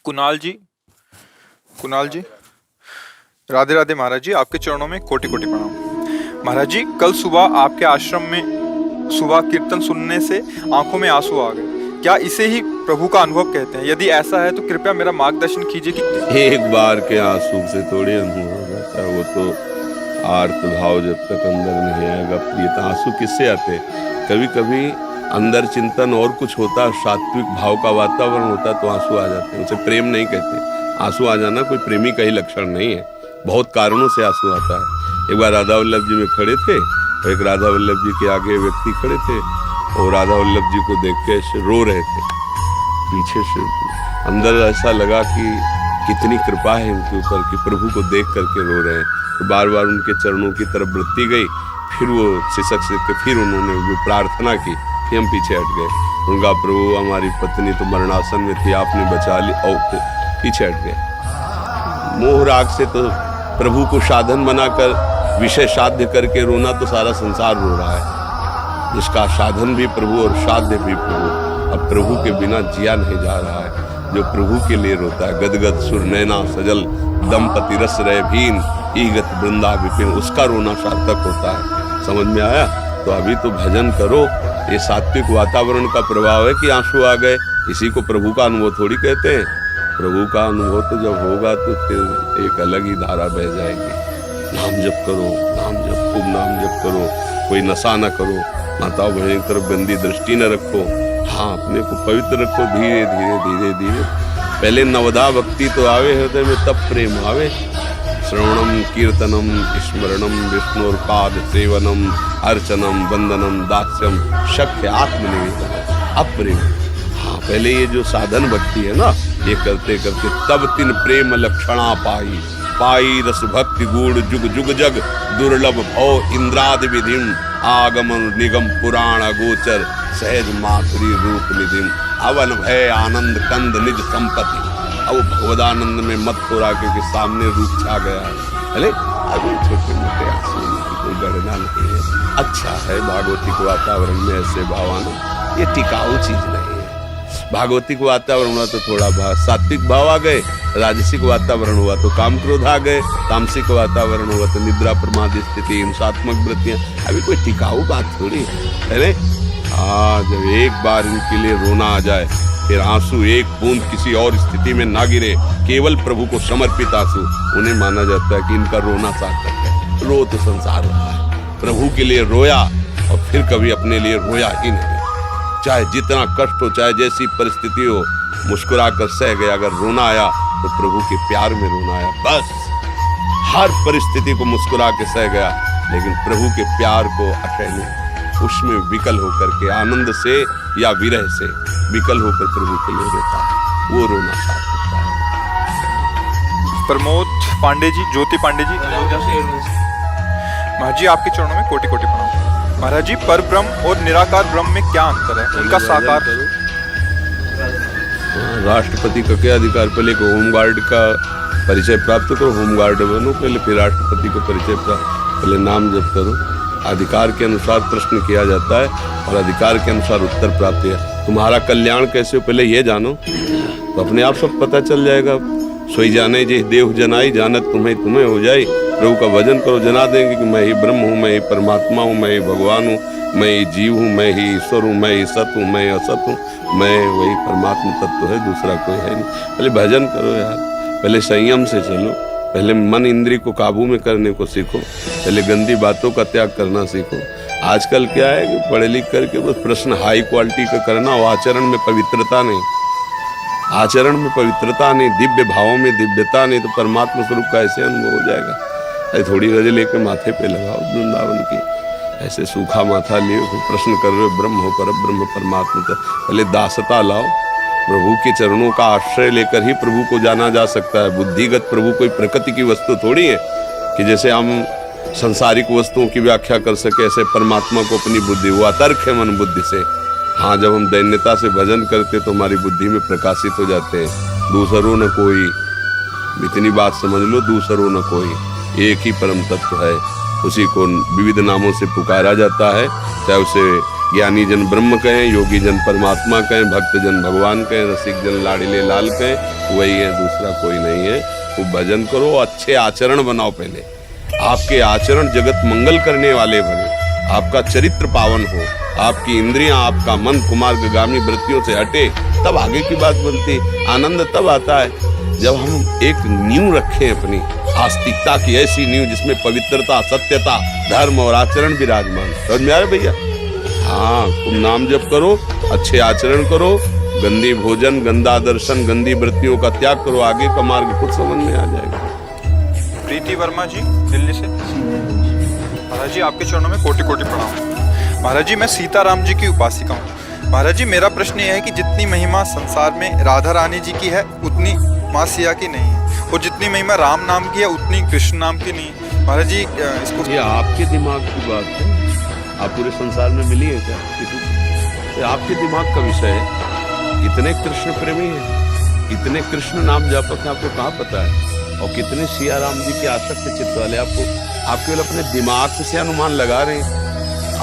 कुणाल जी, कुणाल जी, राधे राधे महाराज जी, आपके चरणों में कोटि कोटि प्रणाम। महाराज जी, कल सुबह आपके आश्रम में सुबह कीर्तन सुनने से आंखों में आंसू आ गए। क्या इसे ही प्रभु का अनुभव कहते हैं? यदि ऐसा है तो कृपया मेरा मार्गदर्शन कीजिए कि एक बार के आंसू से थोड़ी अनुभव हो जाता है। वो तो आर्त भाव जब तक अंदर नहीं आएगा प्रियता। आंसू किससे आते? कभी कभी अंदर चिंतन और कुछ होता है, सात्विक भाव का वातावरण होता है तो आंसू आ जाते हैं। उसे प्रेम नहीं कहते। आंसू आ जाना कोई प्रेमी का ही लक्षण नहीं है। बहुत कारणों से आंसू आता है। एक बार राधा वल्लभ जी में खड़े थे और एक राधा वल्लभ जी के आगे व्यक्ति खड़े थे और राधा वल्लभ जी को देख के रो रहे थे। पीछे से अंदर ऐसा लगा कि कितनी कृपा है उनके ऊपर कि प्रभु को देख करके रो रहे हैं। तो बार बार उनके चरणों की तरफ वृत्ति गई। फिर वो सिसक के फिर उन्होंने जो प्रार्थना की कि हम पीछे हट गए। उनका प्रभु हमारी पत्नी तो मरणासन में थी, आपने बचा ली, और पीछे हट गए। मोह राग से तो प्रभु को साधन बनाकर विषय साध्य करके रोना तो सारा संसार रो रहा है। जिसका साधन भी प्रभु और साध्य भी प्रभु, अब प्रभु के बिना जिया नहीं जा रहा है। जो प्रभु के लिए रोता है, गदगद सुर नैना सजल दंपति रस रहे भीन ईगत वृंदा विपिन, उसका रोना सार्थक होता है। समझ में आया? तो अभी तो भजन करो। ये सात्विक वातावरण का प्रभाव है कि आंसू आ गए। इसी को प्रभु का अनुभव थोड़ी कहते हैं। प्रभु का अनुभव तो जब होगा तो फिर एक अलग ही धारा बह जाएगी। नाम जप करो, नाम जप, खूब नाम जप करो। कोई नशा न करो, माताओं बहनों की तरफ गंदी दृष्टि न रखो। हाँ, अपने को पवित्र रखो। धीरे धीरे धीरे धीरे पहले नवदा भक्ति तो आवे हृदय में, तब प्रेम आवे। श्रवणम कीर्तनम स्मरणम विष्णुर्पाद सेवनम अर्चनम वंदनम दास्यम शक्य आत्मनिवेदनम अप्रेम। हाँ, पहले ये जो साधन भक्ति है ना, ये करते करते तब तीन प्रेम लक्षणा पाई। पाई रस भक्ति गुण जुग जुग जग दुर्लभ भव इंद्रादि विधिम आगमन निगम पुराण गोचर सहज मातृ रूप निधिम अवन भय आनंद कंद निज संपत्ति। अब भगवदानंद में मत हो रहा क्योंकि सामने रूप छा गया है। अरे अभी छोटे मोटे आंसू की कोई गणना नहीं है। अच्छा है भागवती के वातावरण में ऐसे भाव आना, ये टिकाऊ चीज नहीं है। भागवती को वातावरण हुआ तो थोड़ा सात्विक भाव आ गए, राजसिक वातावरण हुआ तो काम क्रोध आ गए, तामसिक वातावरण हुआ तो निद्रा प्रमाद स्थिति हिंसात्मक वृत्तियां। अभी कोई टिकाऊ बात थोड़ी है। अरे हाँ, जब एक बार इनके लिए रोना आ जाए, फिर आंसू एक बूंद किसी और स्थिति में ना गिरे, केवल प्रभु को समर्पित आंसू, उन्हें माना जाता है कि इनका रोना सार्थक है। रो तो संसार रहा है, प्रभु के लिए रोया और फिर कभी अपने लिए रोया ही नहीं। चाहे जितना कष्ट हो, चाहे जैसी परिस्थिति हो, मुस्कुरा कर सह गया। अगर रोना आया तो प्रभु के प्यार में रोना आया, बस। हर परिस्थिति को मुस्कुरा के सह गया, लेकिन प्रभु के प्यार को अक्षय नहीं, उसमें विकल होकर के आनंद से या विरह से विकल होकर प्रभु के लिए रोता है, वो रोना साफ होता है। प्रमोद पांडे जी, ज्योति पांडे जी, महाराज जी, आपके चरणों में कोटि कोटि प्रणाम। महाराज जी, पर ब्रह्म और निराकार ब्रह्म में क्या अंतर है? उनका साकार राष्ट्रपति का क्या अधिकार? पहले को होमगार्ड का परिचय प्राप्त करो, होमगार्ड बनो पहले, फिर राष्ट्रपति को परिचय प्राप्त, पहले नाम जप करो। अधिकार के अनुसार प्रश्न किया जाता है और अधिकार के अनुसार उत्तर प्राप्त है। तुम्हारा कल्याण कैसे हो पहले ये जानो, तो अपने आप सब पता चल जाएगा। सोई जाने जे देव जनाई, जानत तुम्हें तुम्हें हो जाए। प्रभु का भजन करो, जना देंगे कि मैं ही ब्रह्म हूँ, मैं ही परमात्मा हूँ, मैं ही भगवान हूँ, मैं ही जीव हूँ, मैं ही ईश्वर हूँ, मैं ही सत हूँ, मैं ही असत हूँ, मैं वही परमात्मा तत्व है, दूसरा कोई है नहीं। पहले भजन करो यार, पहले संयम से चलो, पहले मन इंद्री को काबू में करने को सीखो, पहले गंदी बातों का त्याग करना सीखो। आजकल क्या है कि पढ़े लिख करके बस प्रश्न हाई क्वालिटी का करना और आचरण में पवित्रता नहीं, आचरण में पवित्रता नहीं, दिव्य भावों में दिव्यता नहीं, तो परमात्मा स्वरूप का ऐसे अनुभव हो जाएगा। ऐसे थोड़ी रज लेकर माथे पे लगाओ वृंदावन की, ऐसे सूखा माथा लिए प्रश्न कर रहे हो, ब्रह्म हो, पर ब्रह्म परमात्मा। पहले दासता लाओ, प्रभु के चरणों का आश्रय लेकर ही प्रभु को जाना जा सकता है। बुद्धिगत प्रभु कोई प्रकृति की वस्तु थोड़ी है कि जैसे हम संसारिक वस्तुओं की व्याख्या कर सके, ऐसे परमात्मा को अपनी बुद्धि, वो अतर्क है मन बुद्धि से। हाँ, जब हम दैन्यता से भजन करते तो हमारी बुद्धि में प्रकाशित हो जाते हैं। दूसरों न कोई, इतनी बात समझ लो, दूसरों न कोई, एक ही परम तत्व है। उसी को विविध नामों से पुकारा जाता है, चाहे उसे ज्ञानी जन ब्रह्म कहें, योगी जन परमात्मा कहें, भक्त जन भगवान कहें, रसिक जन लाडिले लाल कहें, वही है, दूसरा कोई नहीं है। वो भजन करो, अच्छे आचरण बनाओ। पहले आपके आचरण जगत मंगल करने वाले बने, आपका चरित्र पावन हो, आपकी इंद्रियां, आपका मन कुमार्गामी वृत्तियों से हटे, तब आगे की बात बनती। आनंद तब आता है जब हम एक नींव रखें अपनी आस्तिकता की, ऐसी नींव जिसमें पवित्रता, सत्यता, धर्म और आचरण विराजमान। समझ में आ रहा भैया? हाँ, तुम नाम जप करो, अच्छे आचरण करो, गंदी भोजन, गंदा दर्शन, गंदी वृत्तियों का त्याग करो, आगे का मार्ग खुद समझ में आ जाएगा। प्रीति वर्मा जी दिल्ली से। महाराज जी आपके चरणों में कोटि कोटि प्रणाम। महाराज जी मैं सीताराम जी की उपासिका हूँ। महाराज जी मेरा प्रश्न यह है कि जितनी महिमा संसार में राधा रानी जी की है उतनी माँ सिया की नहीं है, और जितनी महिमा राम नाम की है उतनी कृष्ण नाम की नहीं। महाराज जी इसको ये आपके दिमाग की बात है। आप पूरे संसार में मिली है क्या किसी से? ये आपके दिमाग का विषय है। कितने कृष्ण प्रेमी हैं, कितने कृष्ण नाम जापक हैं, आपको कहाँ पता है? और कितने सिया राम जी के आसक्त चित्त वाले, आपको आप केवल अपने दिमाग से अनुमान लगा रहे हैं।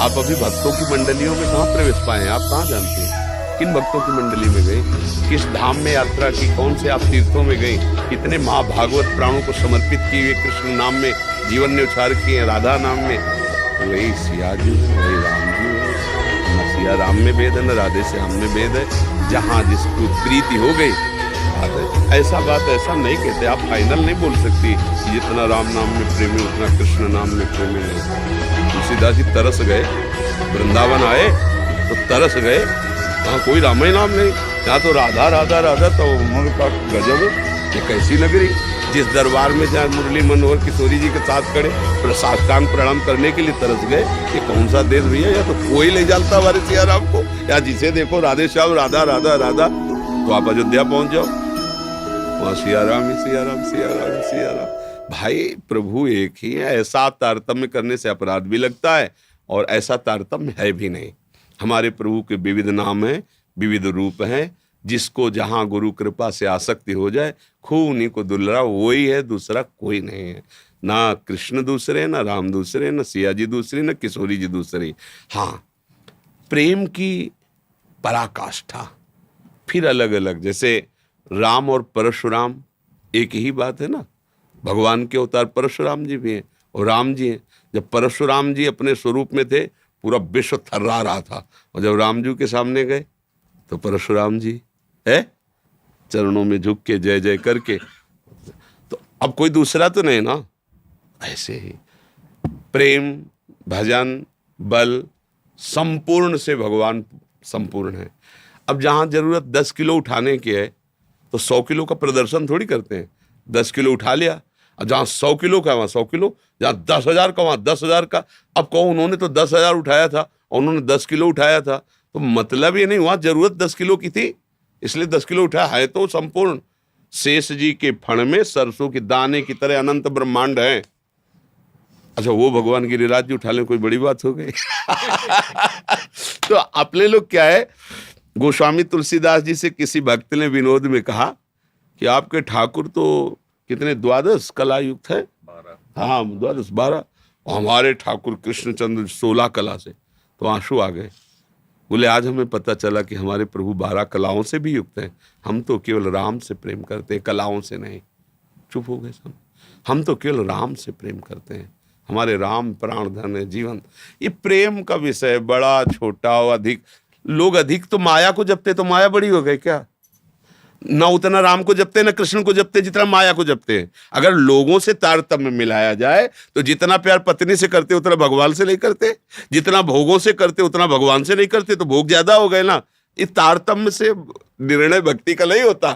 आप अभी भक्तों की मंडलियों में कहाँ प्रवेश पाए हैं? आप कहाँ जानते हैं किन भक्तों की मंडली में गए, किस धाम में यात्रा की, कौन से आप तीर्थों में गए, कितने महाभागवत प्राणों को समर्पित किए हुए कृष्ण नाम में जीवन ने उछार किए हैं, राधा नाम में। वही सिया जी है, वही राम जी है। न सिया राम में भेद है, न राधे श्याम में भेद है। जहाँ जिसको प्रीति हो गई बात है। ऐसा बात ऐसा नहीं कहते, आप फाइनल नहीं बोल सकती कि जितना राम नाम में प्रेमी उतना कृष्ण नाम में प्रेमी नहीं। तुलसीदास जी तरस गए, वृंदावन आए तो तरस गए, वहाँ कोई राम ही नाम नहीं, यहाँ तो राधा राधा राधा। तो उन्होंने कहा गजब, ये कैसी नगरी, जिस दरबार में जहाँ मुरली मनोहर किशोरी जी के साथ खड़े साष्टांग प्रणाम करने के लिए तरस गए। ये कौन सा देश भैया? या तो कोई ले जाता हमारे सिया राम को, या जिसे देखो राधे श्याम राधा राधा राधा। तो आप अयोध्या पहुंच जाओ, वहाँ सिया राम ही सिया राम, सिया राम सिया राम। भाई प्रभु एक ही है। ऐसा तारतम्य करने से अपराध भी लगता है, और ऐसा तारतम्य है भी नहीं। हमारे प्रभु के विविध नाम हैं, विविध रूप हैं। जिसको जहाँ गुरु कृपा से आसक्ति हो जाए, खूब उन्हीं को दुलरा, वही है, दूसरा कोई नहीं है। ना कृष्ण दूसरे, ना राम दूसरे, ना सिया जी दूसरी, ना किशोरी जी दूसरी। हाँ, प्रेम की पराकाष्ठा फिर अलग अलग। जैसे राम और परशुराम एक ही बात है ना। भगवान के अवतार परशुराम जी भी हैं और राम जी हैं। जब परशुराम जी अपने स्वरूप में थे, पूरा विश्व थर्रा रहा था, और जब राम जी के सामने गए तो परशुराम जी है चरणों में झुक के जय जय करके। तो अब कोई दूसरा तो नहीं ना। ऐसे ही प्रेम, भजन, बल संपूर्ण से भगवान संपूर्ण है। अब जहाँ जरूरत 10 किलो उठाने की है तो 100 किलो का प्रदर्शन थोड़ी करते हैं। 10 किलो उठा लिया, और जहाँ 100 किलो का वहाँ 100 किलो, जहाँ 10,000 का वहाँ 10,000 का। अब कहो उन्होंने तो 10,000 उठाया था और उन्होंने 10 किलो उठाया था, तो मतलब ये नहीं वहाँ जरूरत 10 किलो की थी इसलिए 10 किलो उठाया है। तो संपूर्ण शेष जी के फण में सरसों के दाने की तरह अनंत ब्रह्मांड है। अच्छा, वो भगवान गिरिराज जी उठा लें, कोई बड़ी बात हो गई? तो अपने लोग क्या है, गोस्वामी तुलसीदास जी से किसी भक्त ने विनोद में कहा कि आपके ठाकुर तो कितने 12 कला युक्त है। 12, हाँ 12, हमारे ठाकुर कृष्णचंद्र 16 कला से। तो आंसू आ गए। बोले आज हमें पता चला कि हमारे प्रभु 12 कलाओं से भी युक्त हैं। हम तो केवल राम से प्रेम करते हैं, कलाओं से नहीं। चुप हो गए सब। हम तो केवल राम से प्रेम करते हैं, हमारे राम प्राण धन है जीवन। ये प्रेम का विषय बड़ा छोटा और अधिक। लोग अधिक तो माया को जपते, तो माया बड़ी हो गई क्या? ना उतना राम को जपते ना कृष्ण को जपते जितना माया को जपते हैं। अगर लोगों से तारतम्य मिलाया जाए तो जितना प्यार पत्नी से करते उतना भगवान से नहीं करते, जितना भोगों से करते उतना भगवान से नहीं करते, तो भोग ज्यादा हो गए ना। इस तारतम्य से निर्णय भक्ति का नहीं होता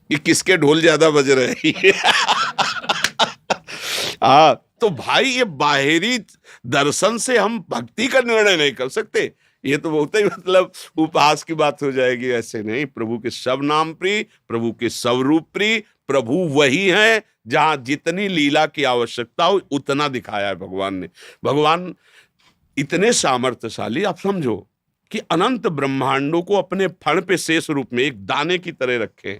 कि किसके ढोल ज्यादा बज रहे। हाँ, तो भाई ये बाहरी दर्शन से हम भक्ति का निर्णय नहीं कर सकते। ये तो बहुत ही मतलब उपहास की बात हो जाएगी। ऐसे नहीं, प्रभु के सब नाम प्रिय, प्रभु के सब रूप प्रिय। प्रभु वही है, जहां जितनी लीला की आवश्यकता हो उतना दिखाया है भगवान ने। भगवान इतने सामर्थ्यशाली, आप समझो कि अनंत ब्रह्मांडों को अपने फण पे शेष रूप में एक दाने की तरह रखे,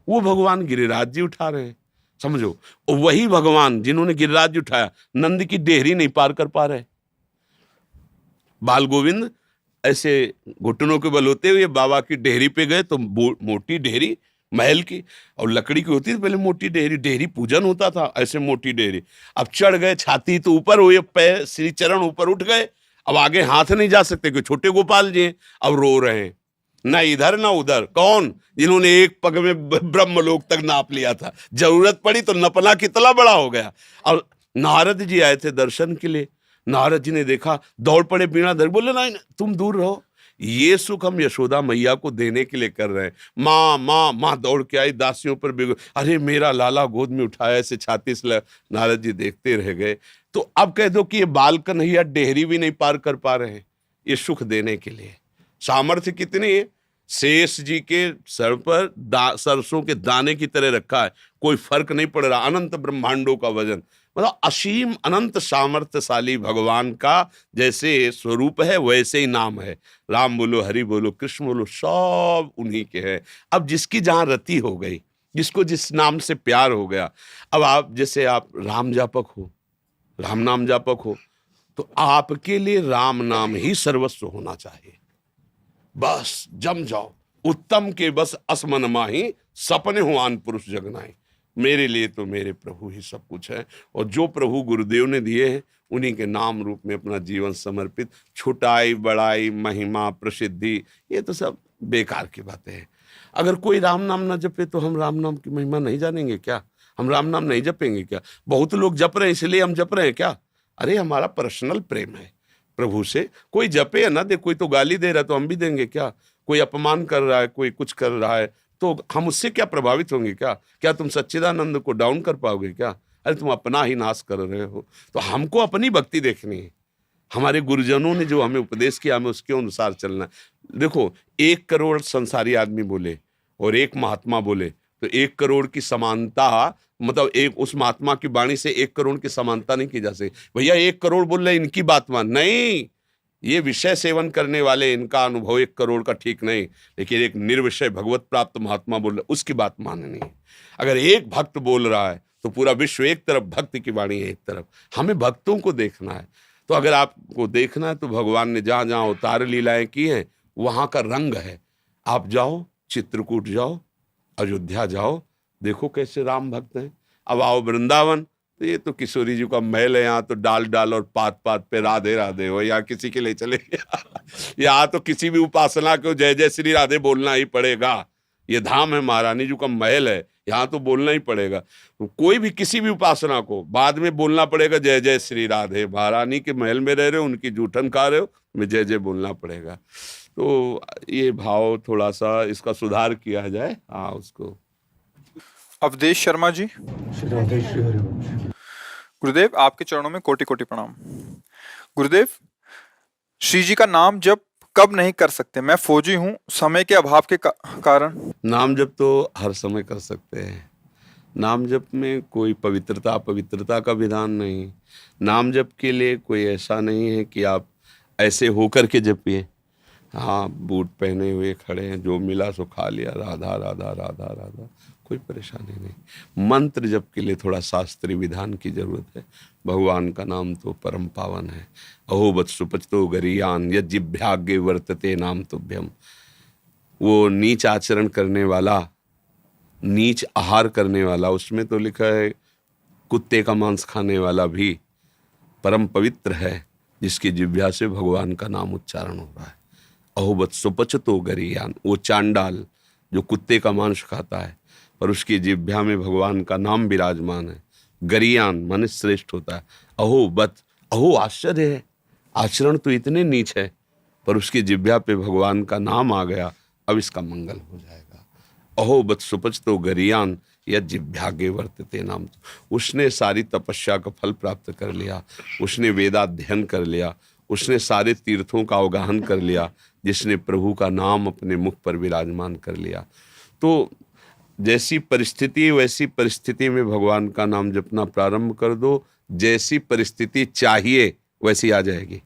वो भगवान गिरिराज जी उठा रहे हैं। समझो, वही भगवान जिन्होंने गिरिराज जी उठाया, नंद की डेहरी नहीं पार कर पा रहे। बाल गोविंद ऐसे घुटनों के बल होते हुए बाबा की डेहरी पे गए तो मोटी डेहरी महल की, और लकड़ी की होती थी पहले मोटी डेहरी, डेहरी पूजन होता था, ऐसे मोटी डेहरी। अब चढ़ गए, छाती तो ऊपर हुई, पैर श्री चरण ऊपर उठ गए, अब आगे हाथ नहीं जा सकते, कि छोटे गोपाल जी हैं, अब रो रहे हैं, ना इधर ना उधर। कौन? जिन्होंने एक पग में ब्रह्मलोक तक नाप लिया था, जरूरत पड़ी तो नपना कितना बड़ा हो गया। और नारद जी आए थे दर्शन के लिए, नारद जी ने देखा, दौड़ पड़े बीणा धर, बोले नहीं तुम दूर रहो, ये सुख हम यशोदा मैया को देने के लिए कर रहे हैं। माँ माँ माँ दौड़ के आई, दासियों पर बिगो, अरे मेरा लाला गोद में उठाया, ऐसे छाती से। नारद जी देखते रह गए। तो अब कह दो कि ये बाल कन्हैया डेहरी भी नहीं पार कर पा रहे हैं, ये सुख देने के लिए सामर्थ्य कितनी है। शेष जी के सर पर सरसों के दाने की तरह रखा है, कोई फर्क नहीं पड़ रहा, अनंत ब्रह्मांडों का वजन, मतलब असीम अनंत सामर्थ्यशाली भगवान का जैसे स्वरूप है वैसे ही नाम है। राम बोलो, हरि बोलो, कृष्ण बोलो, सब उन्हीं के हैं। अब जिसकी जहां रति हो गई, जिसको जिस नाम से प्यार हो गया, अब आप जैसे आप राम जापक हो, राम नाम जापक हो, तो आपके लिए राम नाम ही सर्वस्व होना चाहिए। बस जम जाओ, उत्तम के बस असमन माही, सपने हो आन पुरुष जगनाई। मेरे लिए तो मेरे प्रभु ही सब कुछ है, और जो प्रभु गुरुदेव ने दिए हैं उन्हीं के नाम रूप में अपना जीवन समर्पित। छुटाई बड़ाई महिमा प्रसिद्धि ये तो सब बेकार की बातें हैं। अगर कोई राम नाम ना जपे तो हम राम नाम की महिमा नहीं जानेंगे क्या? हम राम नाम नहीं जपेंगे क्या? बहुत लोग जप रहे हैं इसलिए हम जप रहे हैं क्या? अरे हमारा पर्सनल प्रेम है प्रभु से। कोई जपे या ना दे, कोई तो गाली दे रहा है तो हम भी देंगे क्या? कोई अपमान कर रहा है, कोई कुछ कर रहा है, तो हम उससे क्या प्रभावित होंगे क्या? क्या तुम सच्चिदानंद को डाउन कर पाओगे क्या? अरे तुम अपना ही नाश कर रहे हो। तो हमको अपनी भक्ति देखनी है, हमारे गुरुजनों ने जो हमें उपदेश किया हमें उसके अनुसार चलना है। देखो 1 करोड़ संसारी आदमी बोले और एक महात्मा बोले तो 1 करोड़ की समानता, मतलब एक उस महात्मा की वाणी से 1 करोड़ की समानता नहीं की जा सकती। भैया 1 करोड़ बोल रहे इनकी बात मान, नहीं, ये विषय सेवन करने वाले, इनका अनुभव 1 करोड़ का ठीक नहीं, लेकिन एक निर्विषय भगवत प्राप्त महात्मा बोल रहे उसकी बात माननी है। अगर एक भक्त बोल रहा है तो पूरा विश्व एक तरफ, भक्त की वाणी है एक तरफ, हमें भक्तों को देखना है। तो अगर आपको देखना है तो भगवान ने जहां जहां अवतार लीलाएं की हैं वहां का रंग है। आप जाओ, चित्रकूट जाओ, अयोध्या जाओ, देखो कैसे राम भक्त हैं। अब आओ वृंदावन, तो ये तो किशोरी जी का महल है, यहाँ तो डाल डाल और पात पात पे राधे राधे हो, यहाँ किसी के लिए चले यहाँ तो किसी भी उपासना को जय जय श्री राधे बोलना ही पड़ेगा। ये धाम है, महारानी जी का महल है, यहाँ तो बोलना ही पड़ेगा। कोई भी किसी भी उपासना को बाद में बोलना पड़ेगा जय जय श्री राधे। महारानी के महल में रह रहे हो, उनकी जूठन खा रहे हो, तुम्हें जय जय बोलना पड़ेगा। तो ये भाव थोड़ा सा इसका सुधार किया जाए। हाँ, उसको अवधेश शर्मा जी, गुरुदेव आपके चरणों में कोटि कोटि प्रणाम। गुरुदेव, श्री जी का नाम जप कब नहीं कर सकते? मैं फौजी हूँ, समय के अभाव के कारण। नाम जप तो हर समय कर सकते हैं। नाम जप में कोई पवित्रता का विधान नहीं। नाम जप के लिए कोई ऐसा नहीं है कि आप ऐसे होकर के जपिए। हाँ, बूट पहने हुए खड़े हैं, जो मिला सो खा लिया, राधा राधा राधा राधा, कोई परेशानी नहीं। मंत्र जप के लिए थोड़ा शास्त्रीय विधान की जरूरत है। भगवान का नाम तो परम पावन है। अहो बत सुपचतो गरीयान यज्जिभ्याग्य वर्तते नाम तुभ्यम। वो नीच आचरण करने वाला, नीच आहार करने वाला, उसमें तो लिखा है कुत्ते का मांस खाने वाला भी परम पवित्र है जिसकी जिह्वा से भगवान का नाम उच्चारण हो रहा है। अहोबत सुपचतो गरीयान, वो चांडाल जो कुत्ते का मांस खाता है और उसकी जिह्वा में भगवान का नाम विराजमान है। गरीयान माने श्रेष्ठ होता है। अहोबत, अहो आश्चर्य है, आचरण तो इतने नीच है पर उसकी जिह्वा पे भगवान का नाम आ गया, अब इसका मंगल हो जाएगा। अहोबत सुपचतो गरीयान यज्जिभ्यागे वर्तते नाम। उसने सारी तपस्या का फल प्राप्त कर लिया, उसने वेदाध्ययन कर लिया, उसने सारे तीर्थों का अवगाहन कर लिया, जिसने प्रभु का नाम अपने मुख पर विराजमान कर लिया। तो जैसी परिस्थिति वैसी परिस्थिति में भगवान का नाम जपना प्रारंभ कर दो। जैसी परिस्थिति चाहिए वैसी आ जाएगी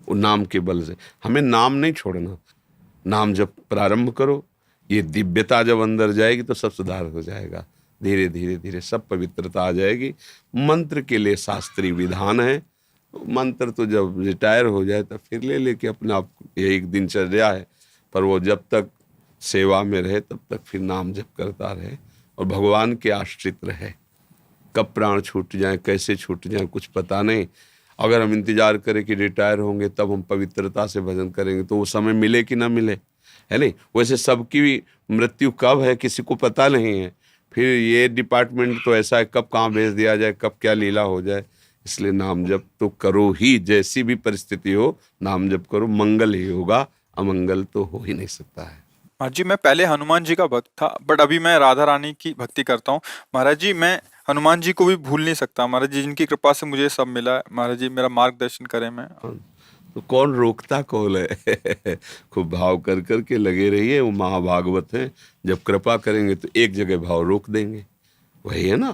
वो नाम के बल से। हमें नाम नहीं छोड़ना, नाम जप प्रारंभ करो। ये दिव्यता जब अंदर जाएगी तो सब सुधार हो जाएगा। धीरे धीरे धीरे सब पवित्रता आ जाएगी। मंत्र के लिए शास्त्रीय विधान है। मंत्र तो जब रिटायर हो जाए तो फिर ले लेके अपना आप, ये एक दिनचर्या है, पर वो जब तक सेवा में रहे तब तक फिर नाम जप करता रहे और भगवान के आश्रित रहे। कब प्राण छूट जाए, कैसे छूट जाए, कुछ पता नहीं। अगर हम इंतजार करें कि रिटायर होंगे तब हम पवित्रता से भजन करेंगे तो वो समय मिले कि ना मिले, है नहीं। वैसे सबकी मृत्यु कब है किसी को पता नहीं है। फिर ये डिपार्टमेंट तो ऐसा है कब कहाँ भेज दिया जाए, कब क्या लीला हो जाए। इसलिए नाम जप तो करो ही, जैसी भी परिस्थिति हो नाम जप करो, मंगल ही होगा, अमंगल तो हो ही नहीं सकता है। महाराज जी मैं पहले हनुमान जी का भक्त था बट अभी मैं राधा रानी की भक्ति करता हूँ। महाराज जी मैं हनुमान जी को भी भूल नहीं सकता। महाराज जी जिनकी कृपा से मुझे सब मिला है, महाराज जी मेरा मार्गदर्शन करें। मैं तो कौन रोकता कौन है खूब भाव कर कर के लगे रहिए, वो महाभागवत हैं, जब कृपा करेंगे तो एक जगह भाव रोक देंगे। वही है ना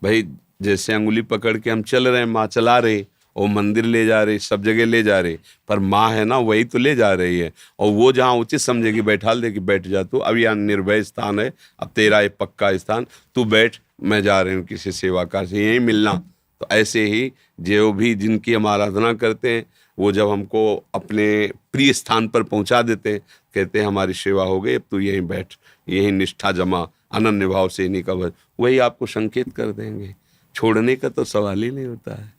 भाई, जैसे अंगुली पकड़ के हम चल रहे हैं, माँ चला रही, और मंदिर ले जा रही, सब जगह ले जा रही, पर माँ है ना वही तो ले जा रही है। और वो जहाँ उचित समझेगी बैठाल देगी, बैठ जा तू, अब यहाँ निर्भय स्थान है, अब तेरा ये पक्का स्थान, तू बैठ, मैं जा रही हूँ किसी सेवाकार से, यहीं मिलना। तो ऐसे ही जो भी जिनकी हम आराधना करते हैं वो जब हमको अपने प्रिय स्थान पर पहुंचा देते हैं, कहते हैं हमारी सेवा हो गई, अब तू यहीं बैठ, यहीं निष्ठा जमा, अनन्य भाव से इन्हीं का भजन, वही आपको संकेत कर देंगे। छोड़ने का तो सवाल ही नहीं होता है।